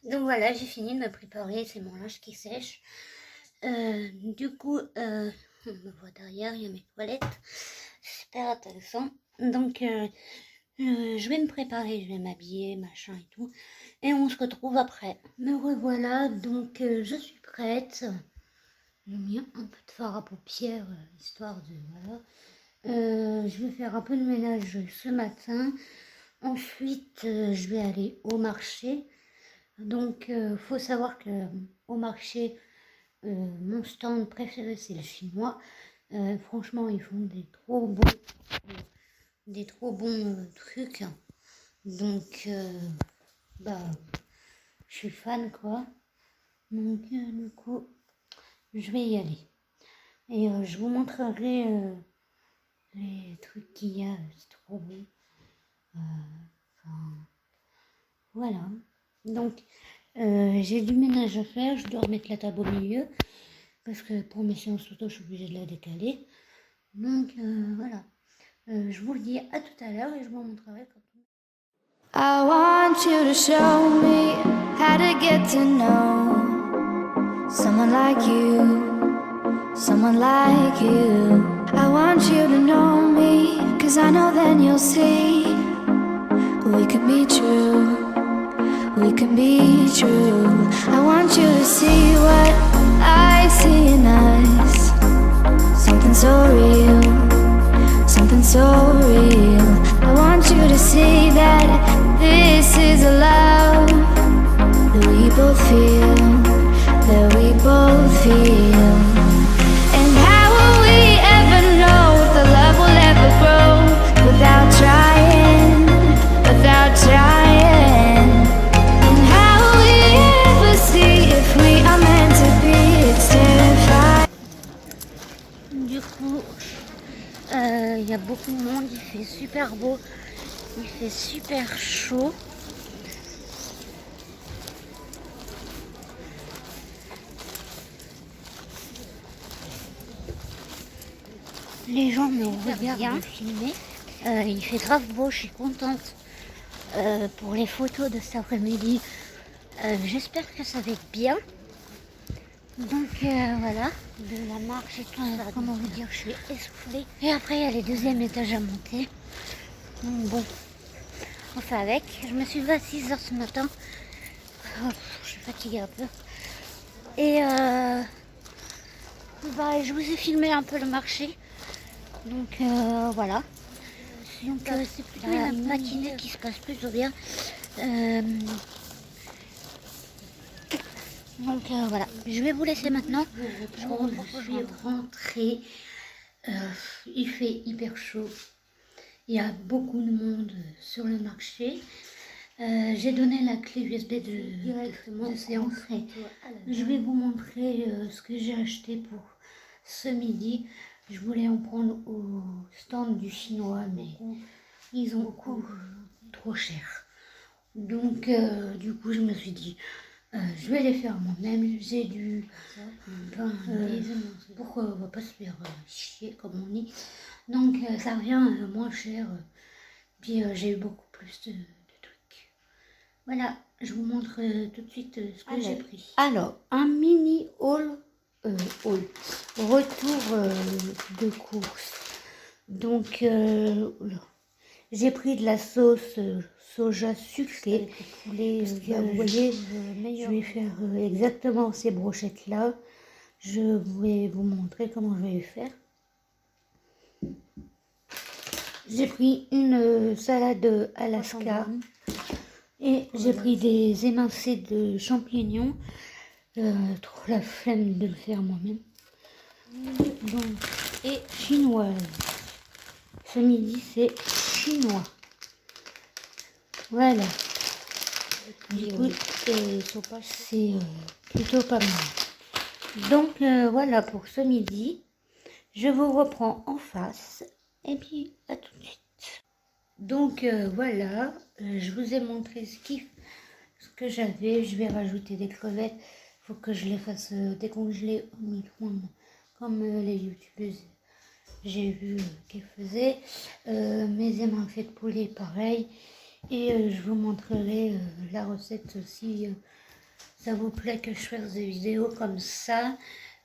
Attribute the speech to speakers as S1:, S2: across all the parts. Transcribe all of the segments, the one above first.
S1: Donc voilà, j'ai fini de me préparer, c'est mon linge qui sèche. Du coup, on me voit derrière, il y a mes toilettes. C'est super intéressant. Donc, je vais me préparer, je vais m'habiller, machin et tout. Et on se retrouve après. Me revoilà, donc je suis prête. J'ai mis un peu de fard à paupières, histoire de... Voilà. Je vais faire un peu de ménage ce matin. Ensuite, je vais aller au marché. Donc, faut savoir que au marché, mon stand préféré, c'est le chinois. Franchement, ils font des trop bons trucs. Donc, bah, je suis fan, quoi. Donc, du coup, je vais y aller. Et je vous montrerai les trucs qu'il y a, c'est trop bon. Enfin, voilà. Donc, j'ai du ménage à faire, je dois remettre la table au milieu. Parce que pour mes séances photo, je suis obligée de la décaler. Donc, voilà. Je vous le dis à tout à l'heure et je vous montrerai quand on...
S2: I want you to show me how to get to know someone like you, someone like you. I want you to know me, 'cause I know then you'll see we can be true, we can be true. I want you to see what I see in us, something so real, something so real. I want you to see that this is a love that we both feel, that we both feel. And how will we ever know if the love will ever grow without trying, without trying? And how will we ever see if we are meant to be? It's terrifying.
S1: Du coup, il y a beaucoup de monde, il fait super beau, il fait super chaud. Les gens me regardent bien filmer. Il fait grave beau, je suis contente pour les photos de cet après-midi. J'espère que ça va être bien. Donc voilà, de la marche et tout ça, comment vous dire, je suis essoufflée. Et après, il y a les deuxièmes étages à monter. Donc bon, on fait avec. Je me suis levée à 6h ce matin. Oh, je suis fatiguée un peu. Et bah, je vous ai filmé un peu le marché. Donc voilà. Donc c'est plutôt une matinée qui se passe plutôt bien. Donc voilà, je vais vous laisser maintenant. Je suis rentrée. Il fait hyper chaud. Il y a beaucoup de monde sur le marché. J'ai donné la clé USB de séance. Je vais vous montrer ce que j'ai acheté pour ce midi. Je voulais en prendre au stand du chinois, mais ils ont beaucoup trop cher. Donc du coup je me suis dit je vais les faire moi-même. J'ai du pain pour on va pas se faire chier comme on dit. Donc ça revient moins cher. Puis j'ai eu beaucoup plus de trucs. Voilà, je vous montre tout de suite ce que j'ai pris. Alors, un mini retour de course. Donc, j'ai pris de la sauce soja sucrée. Vous voyez, je vais faire exactement ces brochettes-là. Je vais vous montrer comment je vais faire. J'ai pris une salade Alaska et j'ai pris des émincés de champignons. Trop la flemme de le faire moi-même. Donc, et chinoise. Ce midi, c'est chinois. Voilà. Du coup, c'est plutôt pas mal. Donc, voilà pour ce midi. Je vous reprends en face. Et puis, à tout de suite. Donc, voilà. Je vous ai montré ce que j'avais. Je vais rajouter des crevettes. Il faut que je les fasse décongeler au micro-ondes. Comme les youtubeuses j'ai vu qu'elles faisaient. Mes émincés de poulet, pareil. Et je vous montrerai la recette aussi ça vous plaît que je fasse des vidéos comme ça,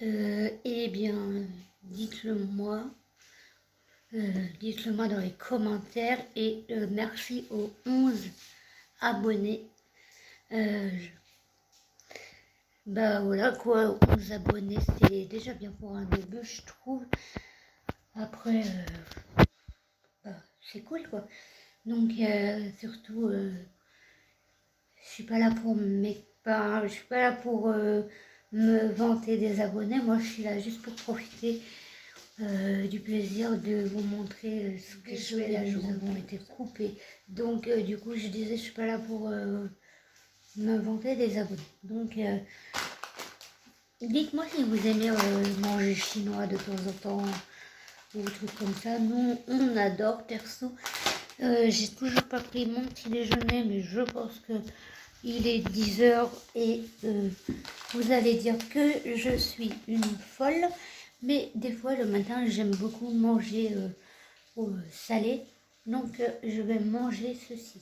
S1: eh bien, dites-le moi. Dites-le moi dans les commentaires et merci aux 11 abonnés. Bah voilà quoi, 11 abonnés, c'est déjà bien pour un début, je trouve. Après, c'est cool quoi. Donc surtout, je suis pas là pour je suis pas là pour me vanter des abonnés. Moi, je suis là juste pour profiter du plaisir de vous montrer ce que je fais. Là, nous avons été coupés. Donc, du coup, je disais, je suis pas là pour me vanter des abonnés. Donc, dites-moi si vous aimez manger chinois de temps en temps ou des trucs comme ça. Nous, on adore, perso. J'ai toujours pas pris mon petit déjeuner, mais je pense que il est 10h et vous allez dire que je suis une folle. Mais des fois, le matin, j'aime beaucoup manger au salé. Donc, je vais manger ceci.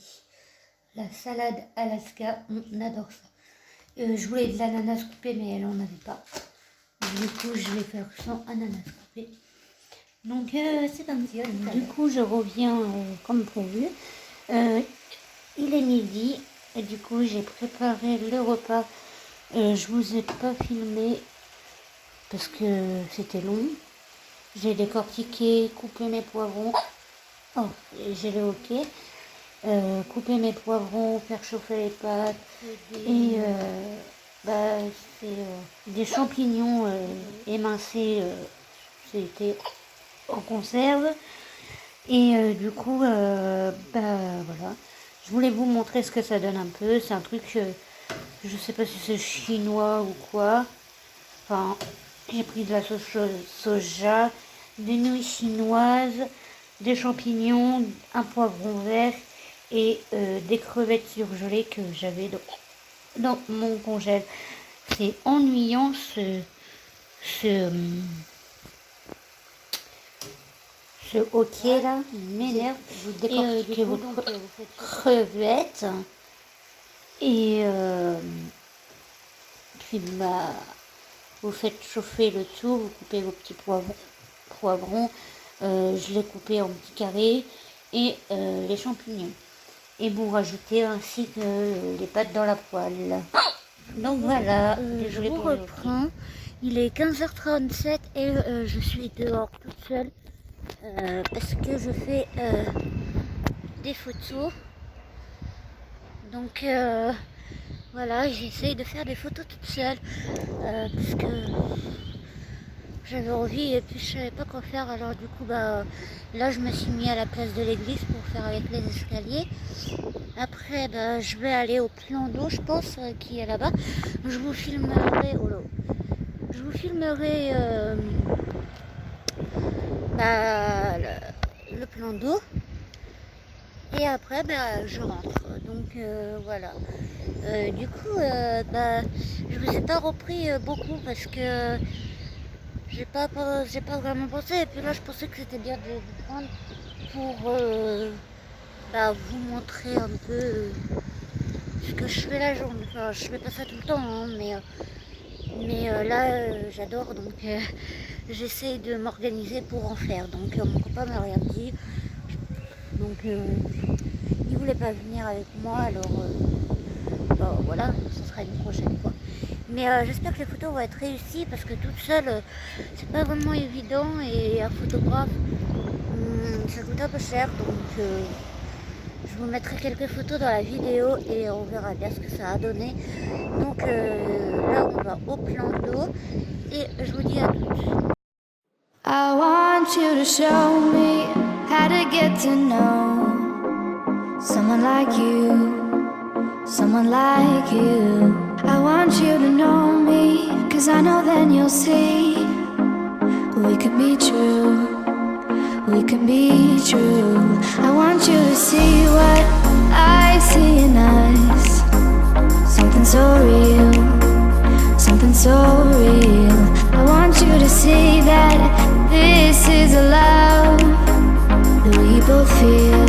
S1: La salade Alaska, on adore ça. Je voulais de l'ananas coupé, mais elle en avait pas. Du coup, je vais faire sans ananas coupé. Donc, c'est comme ça. Du coup, je reviens comme prévu. Il est midi. Et du coup, j'ai préparé le repas. Je vous ai pas filmé parce que c'était long. J'ai décortiqué, coupé mes poivrons. Oh, j'ai le hockey. Couper mes poivrons, faire chauffer les pâtes. Et c'est des champignons émincés. C'était en conserve. Et du coup, voilà. Je voulais vous montrer ce que ça donne un peu. C'est un truc, je sais pas si c'est chinois ou quoi. Enfin, j'ai pris de la sauce soja, des nouilles chinoises, des champignons, un poivron vert et des crevettes surgelées que j'avais dans mon congèle. C'est ennuyant ce hockey là, il m'énerve. Vous décortiquez votre crevette et puis vous faites chauffer le tout, vous coupez vos petits poivrons, je l'ai coupé en petits carrés et les champignons. Et vous rajoutez ainsi que les pâtes dans la poêle. Donc voilà, je vous reprends. Il est 15h37 et je suis dehors toute seule. Parce que je fais des photos. Donc voilà, j'essaye de faire des photos toute seule parce que j'avais envie et puis je savais pas quoi faire. Alors du coup là je me suis mis à la place de l'église pour faire avec les escaliers. Après je vais aller au plan d'eau, je pense, qui est là-bas. Je vous filmerai le plan d'eau et après je rentre. Donc voilà. Du coup je vous ai pas repris beaucoup parce que j'ai pas vraiment pensé, et puis là je pensais que c'était bien de vous prendre pour vous montrer un peu ce que je fais la journée. Enfin, je fais pas ça tout le temps, hein, mais là j'adore, donc j'essaie de m'organiser pour en faire. Donc mon copain m'a rien dit, donc il voulait pas venir avec moi, alors voilà, ce sera une prochaine fois. Mais j'espère que les photos vont être réussies parce que toute seule c'est pas vraiment évident, et un photographe ça coûte un peu cher, donc je vous mettrai quelques photos dans la vidéo et on verra bien ce que ça a donné. Donc là on va au plan d'eau et je vous dis à toutes.
S2: I want you to show me how to get to know someone like you, someone like you. I want you to know me, 'cause I know then you'll see we could be true, we can be true. I want you to see what I see in us, something so real, something so real. I want you to see that this is a love that we both feel,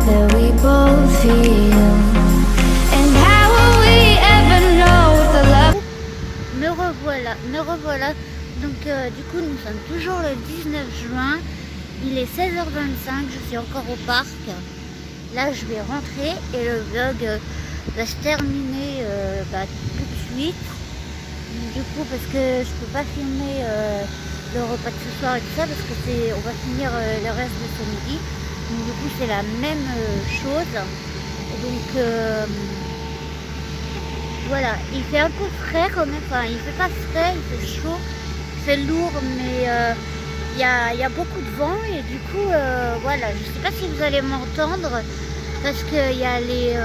S2: that we both feel. And how will we ever know
S1: me revoilà. Donc du coup nous sommes toujours le 19 juin. Il est 16h25, je suis encore au parc. Là je vais rentrer et le vlog va se terminer tout de suite. Du coup parce que je peux pas filmer le repas de ce soir et tout ça parce que on va finir le reste de ce midi. Donc du coup c'est la même chose. Donc voilà, il fait un peu frais quand même, enfin il fait pas frais, il fait chaud, c'est lourd mais il y a beaucoup de vent et du coup voilà, je sais pas si vous allez m'entendre parce qu'il y a des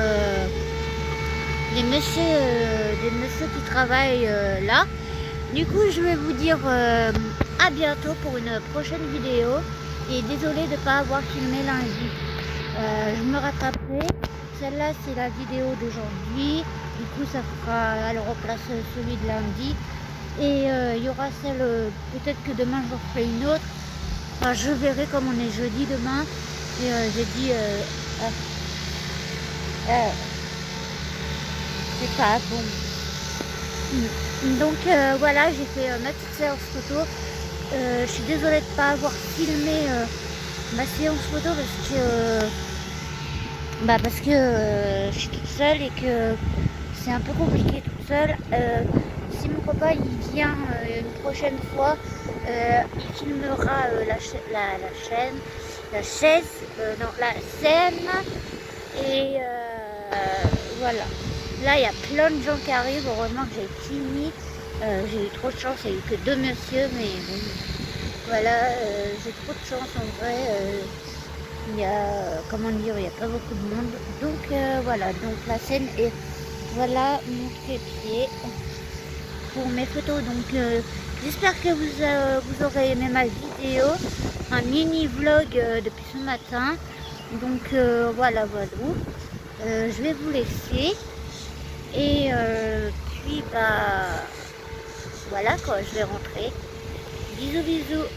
S1: messieurs qui travaillent là. Du coup je vais vous dire à bientôt pour une prochaine vidéo et désolée de ne pas avoir filmé lundi. Je me rattraperai. Celle-là c'est la vidéo d'aujourd'hui. Du coup ça fera, elle remplace celui de lundi. Et il y aura celle, peut-être que demain j'en ferai une autre. Enfin je verrai comme on est jeudi demain. Et j'ai dit c'est pas bon. Donc voilà, j'ai fait ma petite séance photo. Je suis désolée de ne pas avoir filmé ma séance photo parce que je suis toute seule et que c'est un peu compliqué toute seule. Si mon copain il vient une prochaine fois, il filmera la scène et voilà. Là il y a plein de gens qui arrivent, heureusement que j'ai fini. J'ai eu trop de chance, il n'y a eu que 2 messieurs, mais bon, voilà, j'ai trop de chance en vrai. Il y a, comment dire, il n'y a pas beaucoup de monde. Donc voilà, donc la scène est, voilà mon trépied pour mes photos. Donc j'espère que vous aurez aimé ma vidéo, un mini vlog depuis ce matin. Donc voilà. Je vais vous laisser et puis voilà quoi, je vais rentrer. Bisous bisous.